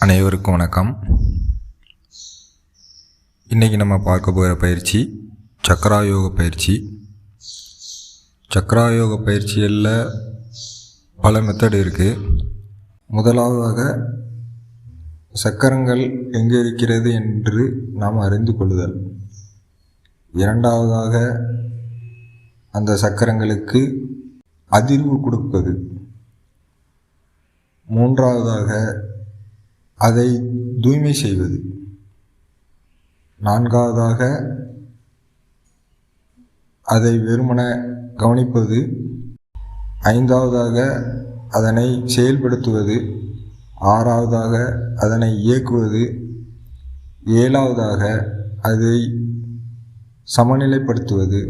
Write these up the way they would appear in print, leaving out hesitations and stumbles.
அனைவருக்கும் வணக்கம். இன்றைக்கி நம்ம பார்க்க போகிற பயிற்சி சக்கராயோக பயிற்சி. சக்கராயோக பயிற்சியில் பல மெத்தட் இருக்குது. முதலாவதாக சக்கரங்கள் எங்கே இருக்கிறது என்று நாம் அறிந்து கொள்ளுதல். இரண்டாவதாக அந்த சக்கரங்களுக்கு அதிர்வு கொடுப்பது. மூன்றாவதாக அதை தூய்மை செய்வது. நான்காவதாக அதை வெறுமன கவனிப்பது. ஐந்தாவதாக அதனை செயல்படுத்துவது. ஆறாவதாக அதனை இயக்குவது. ஏழாவதாக அதை சமநிலைப்படுத்துவது.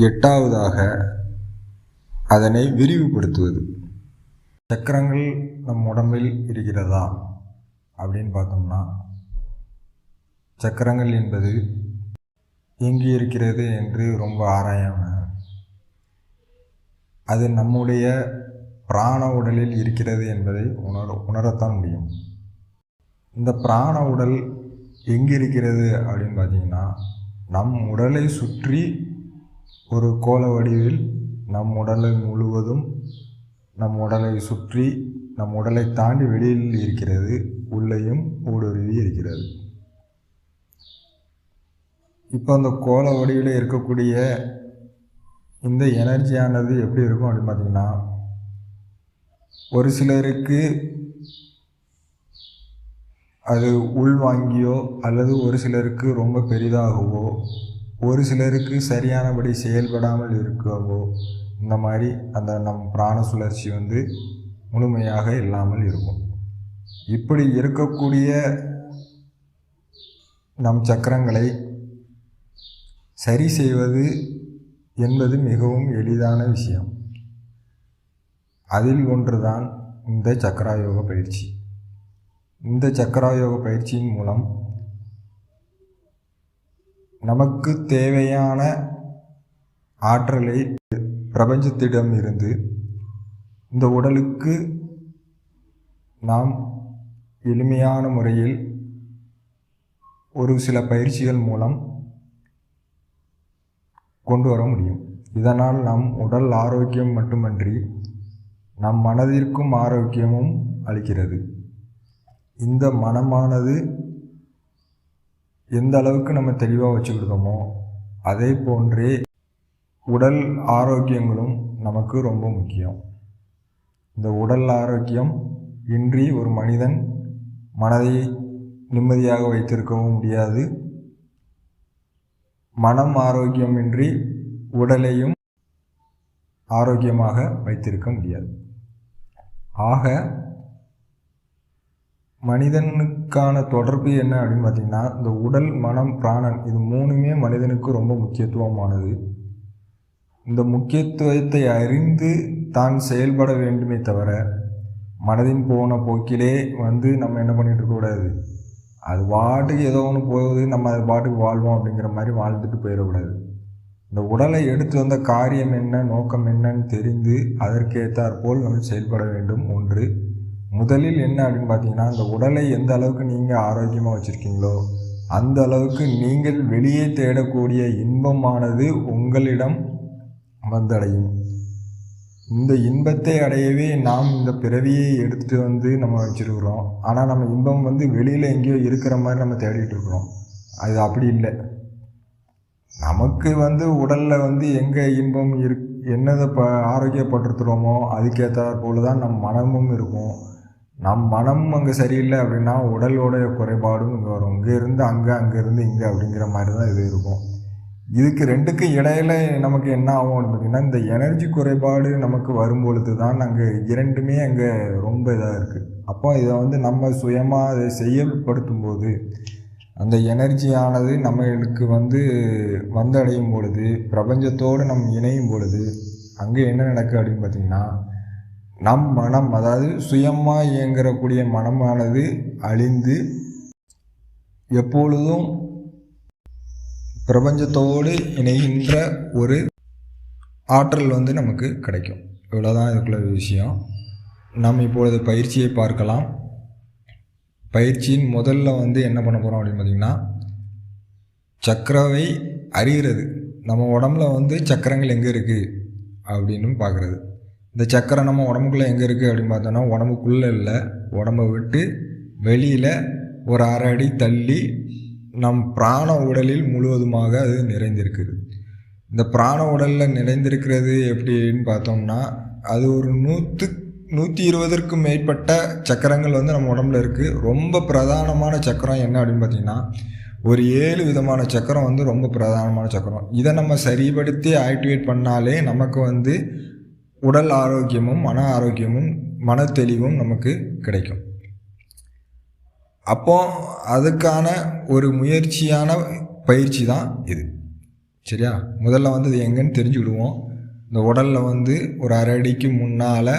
எட்டாவதாக அதனை விரிவுபடுத்துவது. சக்கரங்கள் நம் உடம்பில் இருக்கிறதா அப்படின்னு பார்த்தோம்னா, சக்கரங்கள் என்பது எங்கே இருக்கிறது என்று ரொம்ப ஆராயாமல் அது நம்முடைய பிராண உடலில் இருக்கிறது என்பதை உணரத்தான் முடியும். இந்த பிராண உடல் எங்கே இருக்கிறது அப்படின்னு பார்த்தீங்கன்னா, நம் உடலை சுற்றி ஒரு கோள வடிவில் நம் உடலை முழுவதும் நம் உடலை சுற்றி நம் உடலை தாண்டி வெளியில் இருக்கிறது. உள்ளேயும் ஊடுருவி இருக்கிறது. இப்போ அந்த கோள வடிவில் இருக்கக்கூடிய இந்த எனர்ஜியானது எப்படி இருக்கும் அப்படின்னு பார்த்தீங்கன்னா, ஒரு சிலருக்கு அது உள்வாங்கியோ அல்லது ஒரு சிலருக்கு ரொம்ப பெரிதாகவோ, ஒரு சிலருக்கு சரியானபடி செயல்படாமல் இருக்கவோ, இந்த மாதிரி அந்த நம் பிராண சுழற்சி முழுமையாக இல்லாமல் இருக்கும். இப்படி இருக்கக்கூடிய நம் சக்கரங்களை சரி செய்வது என்பது மிகவும் எளிதான விஷயம். அதில் ஒன்றுதான் இந்த சக்கராயோக பயிற்சி. இந்த சக்கராயோக பயிற்சியின் மூலம் நமக்கு தேவையான ஆற்றலை பிரபஞ்சத்திடம் இருந்து இந்த உடலுக்கு நாம் எளிமையான முறையில் ஒரு சில பயிற்சிகள் மூலம் கொண்டு வர முடியும். இதனால் நம் உடல் ஆரோக்கியம் மட்டுமன்றி நம் மனதிற்கும் ஆரோக்கியமும் அளிக்கிறது. இந்த மனமானது எந்த அளவுக்கு நம்ம தெளிவாக வச்சுக்கிட்டோமோ அதே போன்றே உடல் ஆரோக்கியங்களும் நமக்கு ரொம்ப முக்கியம். இந்த உடல் ஆரோக்கியம் இன்றி ஒரு மனிதன் மனதை நிம்மதியாக வைத்திருக்கவும் முடியாது. மனம் ஆரோக்கியமின்றி உடலையும் ஆரோக்கியமாக வைத்திருக்க முடியாது. ஆக மனிதனுக்கான தொடர்பு என்ன அப்படின்னு பார்த்திங்கன்னா, இந்த உடல், மனம், பிராணன் இது மூணுமே மனிதனுக்கு ரொம்ப முக்கியத்துவமானது. இந்த முக்கியத்துவத்தை அறிந்து தான் செயல்பட வேண்டுமே தவிர, மனதின் போன போக்கிலே நம்ம என்ன பண்ணிகிட்டு இருக்கக்கூடாது. அது பாட்டுக்கு ஏதோ ஒன்று போகுது, நம்ம அது பாட்டுக்கு வாழ்வோம் அப்படிங்கிற மாதிரி வாழ்ந்துட்டு போயிடக்கூடாது. இந்த உடலை எடுத்து வந்த காரியம் என்ன, நோக்கம் என்னன்னு தெரிந்து அதற்கேற்றாற்போல் நம்ம செயல்பட வேண்டும். ஒன்று. முதலில் என்ன அப்படின்னு பார்த்தீங்கன்னா, இந்த உடலை எந்த அளவுக்கு நீங்கள் ஆரோக்கியமாக வச்சுருக்கீங்களோ அந்த அளவுக்கு நீங்கள் வெளியே தேடக்கூடிய இன்பமானது உங்களிடம் வந்தடையும். இந்த இன்பத்தை அடையவே நாம் இந்த பிறவியை எடுத்துகிட்டு நம்ம வச்சுருக்கிறோம். ஆனால் நம்ம இன்பம் வெளியில் எங்கேயோ இருக்கிற மாதிரி நம்ம தேடிட்டு இருக்கிறோம். அது அப்படி இல்லை. நமக்கு உடலில் எங்கே இன்பம் என்னதை ஆரோக்கியப்பட்டுருக்கிறோமோ அதுக்கேற்றாற் போல தான் நம் மனமும் இருக்கும். நம் மனம் அங்கே சரியில்லை அப்படின்னா உடலோடைய குறைபாடும் இங்கே வரும். இங்கே இருந்து அங்கே, அங்கேருந்து இங்கே அப்படிங்கிற மாதிரி தான் இது இருக்கும். இதுக்கு ரெண்டுக்கும் இடையில நமக்கு என்ன ஆகும் அப்படின்னா, இந்த எனர்ஜி குறைபாடு நமக்கு வரும்பொழுது தான் அங்கே இரண்டுமே அங்கே ரொம்ப இதாக இருக்குது. அப்போ இதை நம்ம சுயமாக அதை செயல்படுத்தும் போது அந்த எனர்ஜியானது நம்மளுக்கு வந்தடையும் பொழுது, பிரபஞ்சத்தோடு நம் இணையும் பொழுது அங்கே என்ன நடக்குது அப்படின்னு பார்த்திங்கன்னா, நம் மனம், அதாவது சுயமாக இயங்கக்கூடிய மனமானது அழிந்து எப்பொழுதும் பிரபஞ்சத்தோடு இணைகின்ற ஒரு ஆற்றல் நமக்கு கிடைக்கும். இவ்வளோதான் இதுக்குள்ள விஷயம். நாம் இப்பொழுது பயிற்சியை பார்க்கலாம். பயிற்சியின் முதல்ல என்ன பண்ண போகிறோம் அப்படின்னு பார்த்திங்கன்னா, சக்கரவை அறிகிறது. நம்ம உடம்புல சக்கரங்கள் எங்கே இருக்குது அப்படின்னு பார்க்குறது. இந்த சக்கரம் நம்ம உடம்புக்குள்ளே எங்கே இருக்குது அப்படின்னு பார்த்தோன்னா, உடம்புக்குள்ளே இல்லை, உடம்பை விட்டு வெளியில் ஒரு 1/2 அடி தள்ளி நம் பிராண உடலில் முழுவதுமாக அது நிறைந்திருக்குது. இந்த பிராண உடலில் நிறைந்திருக்கிறது எப்படின்னு பார்த்தோம்னா, அது ஒரு 120க்கும் மேற்பட்ட சக்கரங்கள் நம்ம உடம்புல இருக்குது. ரொம்ப பிரதானமான சக்கரம் என்ன அப்படின்னு பார்த்திங்கன்னா, ஒரு 7 விதமான சக்கரம் ரொம்ப பிரதானமான சக்கரம். இதை நம்ம சரிப்படுத்தி ஆக்டிவேட் பண்ணாலே நமக்கு உடல் ஆரோக்கியமும் மன ஆரோக்கியமும் மன தெளிவும் நமக்கு கிடைக்கும். அப்போ அதுக்கான ஒரு முயற்சியான பயிற்சி தான் இது. சரியா? முதல்ல இது எங்கன்னு தெரிஞ்சுக்கிடுவோம். இந்த உடலில் ஒரு 1/2 அடிக்கு முன்னால்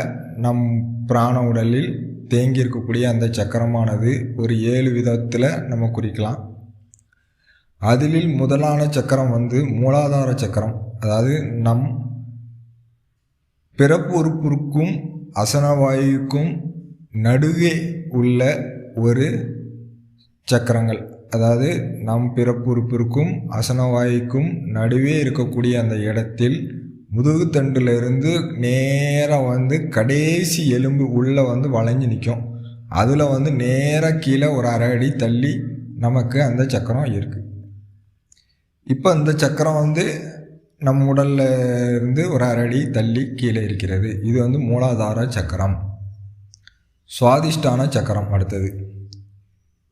நம் பிராண உடலில் தேங்கி இருக்கக்கூடிய அந்த சக்கரமானது ஒரு 7 விதத்தில் நம்ம குறிக்கலாம். அதில் முதலான சக்கரம் மூலாதார சக்கரம். அதாவது நம் பிறப்பு உறுப்புக்கும் அசனவாயுக்கும் நடுவே உள்ள ஒரு சக்கரங்கள். அதாவது நம் பிறப்பு உறுப்பிற்கும் அசனவாயுக்கும் நடுவே இருக்கக்கூடிய அந்த இடத்தில் முதுகுத்தண்டிலிருந்து நேராக கடைசி எலும்பு உள்ளே வளைஞ்சு நிற்கும். அதில் நேராக கீழே ஒரு 1/2 அடி தள்ளி நமக்கு அந்த சக்கரம் இருக்குது. இப்போ இந்த சக்கரம் நம் உடலில் இருந்து ஒரு 1/2 அடி தள்ளி கீழே இருக்கிறது. இது மூலாதார சக்கரம். சுவாதிஷ்டான சக்கரம் அடுத்தது.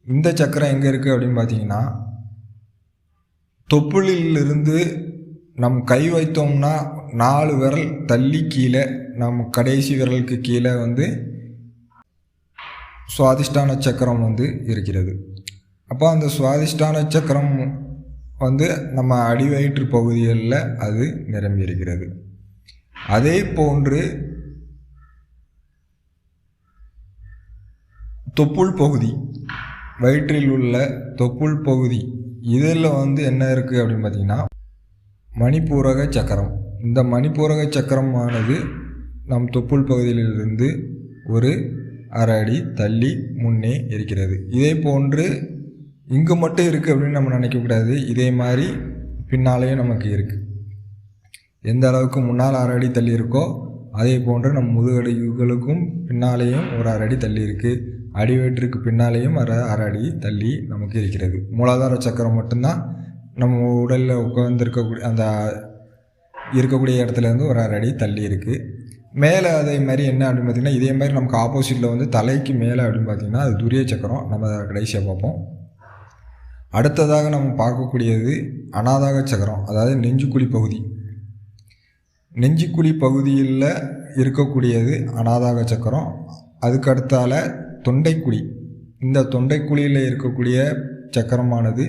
இந்த சக்கரம் எங்கே இருக்குது அப்படின்னு பார்த்தீங்கன்னா, தொப்புளிலிருந்து நம் கை வைத்தோம்னா 4 விரல் தள்ளி கீழே நம் கடைசி விரலுக்கு கீழே சுவாதிஷ்டான சக்கரம் இருக்கிறது. அப்போ அந்த சுவாதிஷ்டான சக்கரம் நம்ம அடிவயிற்று பகுதிகளில் அது நிரம்பி இருக்கிறது. அதே போன்று தொப்புள் பகுதி, வயிற்றில் உள்ள தொப்புள் பகுதி, இதில் என்ன இருக்குது அப்படின்னு பார்த்திங்கன்னா, மணிப்பூரக சக்கரம். இந்த மணிப்பூரக சக்கரமானது நம் தொப்புள் பகுதியிலிருந்து ஒரு 1/2 அடி தள்ளி முன்னே இருக்கிறது. இதே போன்று இங்கே மட்டும் இருக்குது அப்படின்னு நம்ம நினைக்கக்கூடாது. இதே மாதிரி பின்னாலேயும் நமக்கு இருக்குது. எந்த அளவுக்கு முன்னால் 1/2 அடி தள்ளி இருக்கோ அதே போன்று நம் முதுகடிகளுக்கும் பின்னாலேயும் ஒரு 1/2 அடி தள்ளி இருக்குது. அடிவயிற்றுக்கு பின்னாலேயும் 1/2 அடி தள்ளி நமக்கு இருக்கிறது. மூலாதார சக்கரம் மட்டும்தான் நம்ம உடலில் உட்கார்ந்துருக்கக்கூடிய அந்த இருக்கக்கூடிய இடத்துலேருந்து ஒரு 1/2 அடி தள்ளி இருக்குது. மேலே அதே மாதிரி என்ன அப்படின்னு பார்த்திங்கன்னா, இதே மாதிரி நமக்கு ஆப்போசிட்டில் தலைக்கு மேலே அப்படின்னு பார்த்திங்கன்னா அது துரிய சக்கரம். நம்ம அதை கடைசியாக பார்ப்போம். அடுத்ததாக நம்ம பார்க்கக்கூடியது அநாதாக சக்கரம். அதாவது நெஞ்சுக்குழி பகுதி. நெஞ்சுக்குழி பகுதியில் இருக்கக்கூடியது அநாதாக சக்கரம். அதுக்கு அடுத்தால தொண்டைக்குழி. இந்த தொண்டைக்குழியில் இருக்கக்கூடிய சக்கரமானது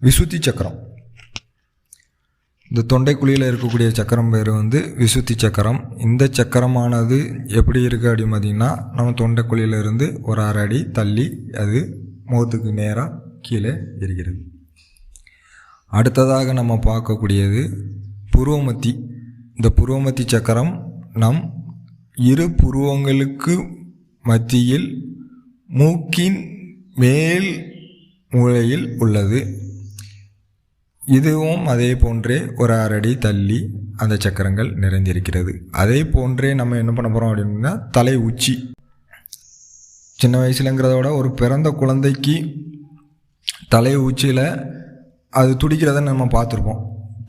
விசுத்தி சக்கரம். இந்த தொண்டைக்குழியில் இருக்கக்கூடிய சக்கரம் பேர் விசுத்தி சக்கரம். இந்த சக்கரமானது எப்படி இருக்குது அப்படின்னு பார்த்திங்கன்னா, நம்ம தொண்டைக்குழியிலிருந்து ஒரு 1/2 அடி தள்ளி அது முகத்துக்கு நேராக கீழே இருக்கிறது. அடுத்ததாக நம்ம பார்க்கக்கூடியது புருவமத்தி. இந்த புருவமத்தி சக்கரம் நம் இரு புருவங்களுக்கு மத்தியில் மூக்கின் மேல் மூலையில் உள்ளது. இதுவும் அதே போன்றே ஒரு 1/2 அடி தள்ளி அந்த சக்கரங்கள் நிறைந்திருக்கிறது. அதே போன்றே நம்ம என்ன பண்ண போகிறோம் அப்படின்னா, தலை உச்சி. சின்ன வயசுலங்கிறத விட ஒரு பிறந்த குழந்தைக்கு தலை உச்சியில் அது துடிக்கிறத நம்ம பார்த்துருப்போம்.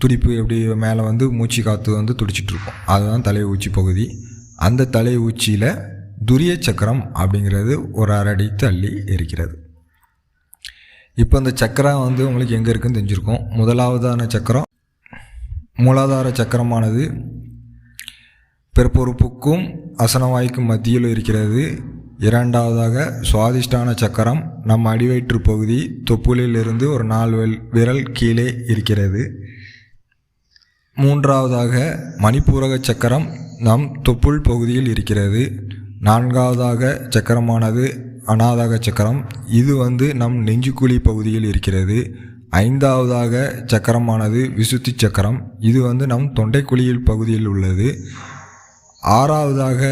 துடிப்பு எப்படி மேலே மூச்சு காற்று துடிச்சிட்ருப்போம். அதுதான் தலை உச்சி பகுதி. அந்த தலை உச்சியில் துரிய சக்கரம் அப்படிங்கிறது ஒரு 1/2 அடி தள்ளி இருக்கிறது. இப்போ அந்த சக்கரம் உங்களுக்கு எங்கே இருக்குன்னு தெரிஞ்சிருக்கும். முதலாவதான சக்கரம் மூலாதார சக்கரமானது பிறப்புறுப்புக்கும் அசனவாய்க்கும் மத்தியில் இருக்கிறது. இரண்டாவதாக சுவாதிஷ்டான சக்கரம் நம் அடிவயிற்று பகுதி தொப்புளிலிருந்து ஒரு 4 விரல் கீழே இருக்கிறது. மூன்றாவதாக மணிப்பூரக சக்கரம் நம் தொப்புள் பகுதியில் இருக்கிறது. நான்காவதாக சக்கரமானது அநாதாக சக்கரம். இது நம் நெஞ்சுக்குழி பகுதியில் இருக்கிறது. ஐந்தாவதாக சக்கரமானது விசுத்தி சக்கரம். இது நம் தொண்டைக்குழியில் பகுதியில் உள்ளது. ஆறாவதாக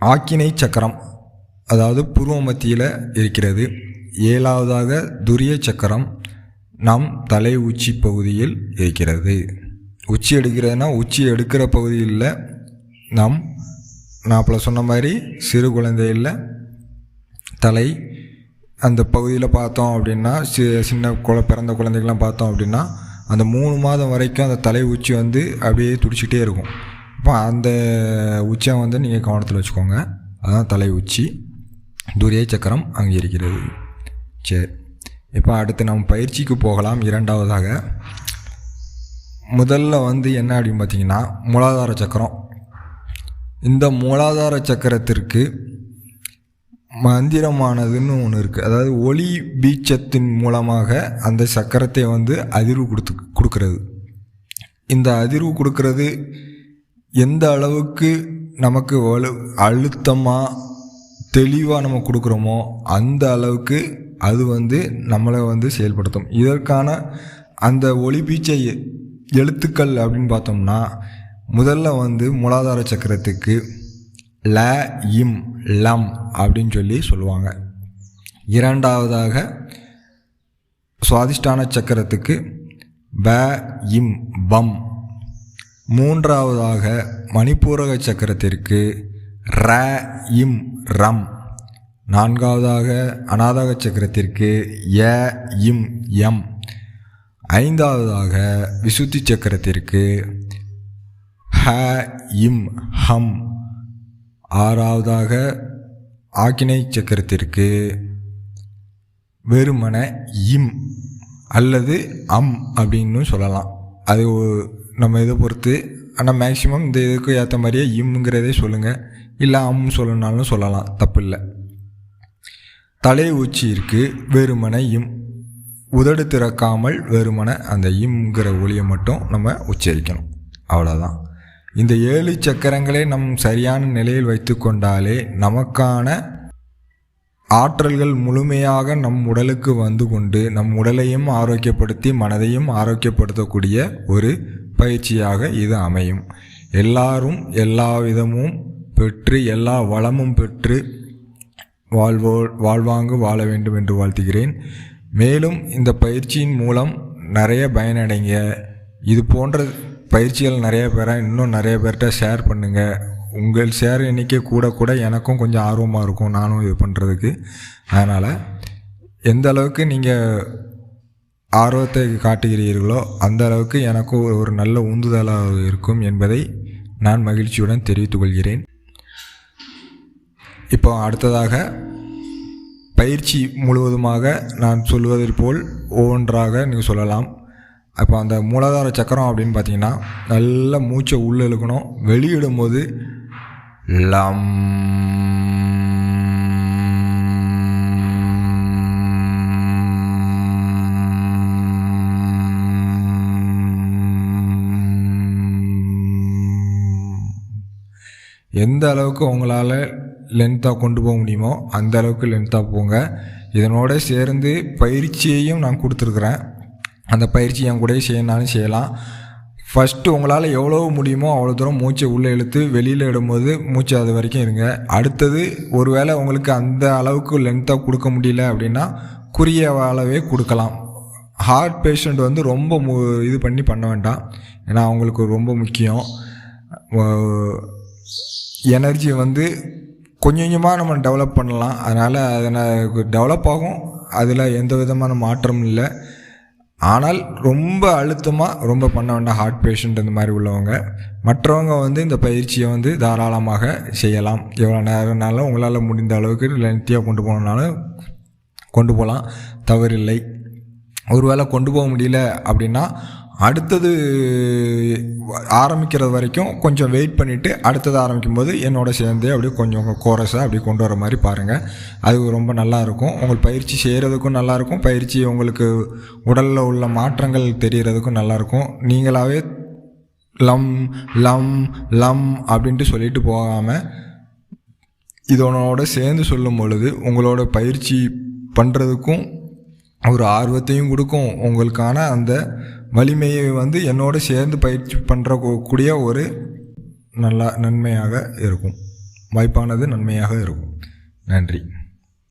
ஆக்கினை சக்கரம். அதாவது பூர்வ மத்தியில் இருக்கிறது. 7வதாக துரிய சக்கரம் நம் தலை உச்சி பகுதியில் இருக்கிறது. உச்சி எடுக்கிறதுனா உச்சி எடுக்கிற பகுதியில் நான் அப்போ சொன்ன மாதிரி சிறு குழந்தையில் தலை அந்த பகுதியில் பார்த்தோம் அப்படின்னா சின்ன பிறந்த குழந்தைகள்லாம் பார்த்தோம் அப்படின்னா அந்த 3 மாதம் வரைக்கும் அந்த தலை உச்சி வந்து அப்படியே துடிச்சிக்கிட்டே இருக்கும். இப்போ அந்த உச்சியை வந்து நீங்கள் கவனத்தில் வச்சுக்கோங்க. அதுதான் தலை உச்சி. துரிய சக்கரம் அங்கே இருக்கிறது. சரி, இப்போ அடுத்து நம்ம பயிற்சிக்கு போகலாம். 2வதாக முதல்ல வந்து என்ன அப்படின்னு பார்த்தீங்கன்னா மூலாதார சக்கரம். இந்த மூலாதார சக்கரத்திற்கு மந்திரமானதுன்னு ஒன்று இருக்குது. அதாவது ஒளி பீச்சத்தின் மூலமாக அந்த சக்கரத்தை வந்து அதிர்வு கொடுக்கறது. இந்த அதிர்வு கொடுக்கறது எந்த அளவுக்கு நமக்கு அழுத்தமாக தெளிவாக நம்ம கொடுக்குறோமோ அந்த அளவுக்கு அது வந்து நம்மளை வந்து செயல்படுத்தும். இதற்கான அந்த ஒளி பீச்சை எழுத்துக்கள் அப்படின்னு பார்த்தோம்னா முதல்ல வந்து மூலாதார சக்கரத்துக்கு ல இம் லம் அப்படின்னு சொல்லி சொல்லுவாங்க. 2வதாக சுவாதிஷ்டான சக்கரத்துக்கு ப இம் பம். 3வதாக மணிப்பூரக சக்கரத்திற்கு ர இம் ரம். 4வதாக அநாதக சக்கரத்திற்கு ய இம் யம். 5வதாக விசுத்தி சக்கரத்திற்கு ஹ இம் ஹம். 6வதாக ஆக்கினை சக்கரத்திற்கு வெறுமன இம் அல்லது அம் அப்படின்னு சொல்லலாம். அது நம்ம இதை பொறுத்து. ஆனால் மேக்சிமம் இந்த இதுக்கு ஏற்ற மாதிரியே இம்ங்கிறதே சொல்லுங்கள், இல்லை அம் சொல்லணுனாலும் சொல்லலாம், தப்பு இல்லை. தலை உச்சியிற்கு வெறுமன இம். உதடு திறக்காமல் வெறுமன அந்த இம்ங்கிற ஒலியை மட்டும் நம்ம உச்சரிக்கணும். அவ்வளோதான். இந்த 7 சக்கரங்களை நம் சரியான நிலையில் வைத்து கொண்டாலே நமக்கான ஆற்றல்கள் முழுமையாக நம் உடலுக்கு வந்து கொண்டு நம் உடலையும் ஆரோக்கியப்படுத்தி மனதையும் ஆரோக்கியப்படுத்தக்கூடிய ஒரு பயிற்சியாக இது அமையும். எல்லாரும் எல்லா விதமும் பெற்று எல்லா வளமும் பெற்று வாழ்வாங்கு வாழ வேண்டும் என்று வாழ்த்துகிறேன். மேலும் இந்த பயிற்சியின் மூலம் நிறைய பயனடைங்க. இது போன்ற பயிற்சிகள் இன்னும் நிறைய பேர்கிட்ட ஷேர் பண்ணுங்கள். உங்கள் ஷேர் எண்ணிக்கை கூட எனக்கும் கொஞ்சம் ஆர்வமாக இருக்கும் நானும் இது பண்ணுறதுக்கு. அதனால் எந்த அளவுக்கு நீங்கள் ஆர்வத்தை காட்டுகிறீர்களோ அந்த அளவுக்கு எனக்கும் ஒரு நல்ல உந்துதலாக இருக்கும் என்பதை நான் மகிழ்ச்சியுடன் தெரிவித்துக் கொள்கிறேன். இப்போ அடுத்ததாக பயிற்சி முழுவதுமாக நான் சொல்வதைப் போல் ஒவ்வொன்றாக நீங்கள் சொல்லலாம். அப்போ அந்த மூலாதார சக்கரம் அப்படின்னு பார்த்தீங்கன்னா நல்லா மூச்சை உள்ளே இழுக்கணும். வெளியிடும் போது லம் எந்த அளவுக்கு உங்களால் லென்த்தாக கொண்டு போக முடியுமோ அந்த அளவுக்கு லென்த்தாக போங்க. இதனோட சேர்ந்து பயிற்சியையும் நான் கொடுத்துருக்குறேன். அந்த பயிற்சி என் கூட செய்யணும்னாலும் செய்யலாம். ஃபஸ்ட்டு உங்களால் எவ்வளோ முடியுமோ அவ்வளோ தூரம் மூச்சை உள்ளே இழுத்து வெளியில் இடும்போது மூச்சு அது வரைக்கும் இருங்க. அடுத்தது ஒருவேளை உங்களுக்கு அந்த அளவுக்கு லென்த்தாக கொடுக்க முடியல அப்படின்னா குறுகிய அளவே கொடுக்கலாம். ஹார்ட் பேஷண்ட் வந்து ரொம்ப இது பண்ண வேண்டாம். ஏன்னா அவங்களுக்கு ரொம்ப முக்கியம். எனர்ஜி வந்து கொஞ்சம் கொஞ்சமாக நம்ம டெவலப் பண்ணலாம். அதனால் அதனால் டெவலப் ஆகும், அதில் எந்த விதமான மாற்றமும் இல்லை. ஆனால் ரொம்ப அழுத்தமாக ரொம்ப பண்ண வேண்டாம் ஹார்ட் பேஷண்ட் இந்த மாதிரி உள்ளவங்க. மற்றவங்க வந்து இந்த பயிற்சியை வந்து தாராளமாக செய்யலாம். எவ்வளோ நேரம்னாலும் உங்களால் முடிந்த அளவுக்கு லென்த்தியாக கொண்டு போகணுன்னாலும் கொண்டு போகலாம், தவறில்லை. ஒருவேளை கொண்டு போக முடியல அப்படின்னா அடுத்தது ஆரம்பிக்கிறது வரைக்கும் கொஞ்சம் வெயிட் பண்ணிவிட்டு அடுத்தது ஆரம்பிக்கும்போது என்னோட சேர்ந்து அப்படியே கொஞ்சம் கோரஸாக அப்படி கொண்டு வர மாதிரி பாருங்கள். அது ரொம்ப நல்லாயிருக்கும். உங்களுக்கு பயிற்சி செய்கிறதுக்கும் நல்லாயிருக்கும், பயிற்சி உங்களுக்கு உடலில் உள்ள மாற்றங்கள் தெரிகிறதுக்கும் நல்லாயிருக்கும். நீங்களாகவே லம் லம் லம் அப்படின்ட்டு சொல்லிட்டு போகாமல் இதனோட சேர்ந்து சொல்லும் பொழுது உங்களோட பயிற்சி பண்ணுறதுக்கும் ஒரு ஆர்வத்தையும் கொடுக்கும். உங்களுக்கான அந்த வலிமையை வந்து என்னோட சேர்ந்து பயிற்சி பண்ணுறக்கூடிய ஒரு நன்மையாக இருக்கும், வாய்ப்பானது நன்மையாக இருக்கும். நன்றி.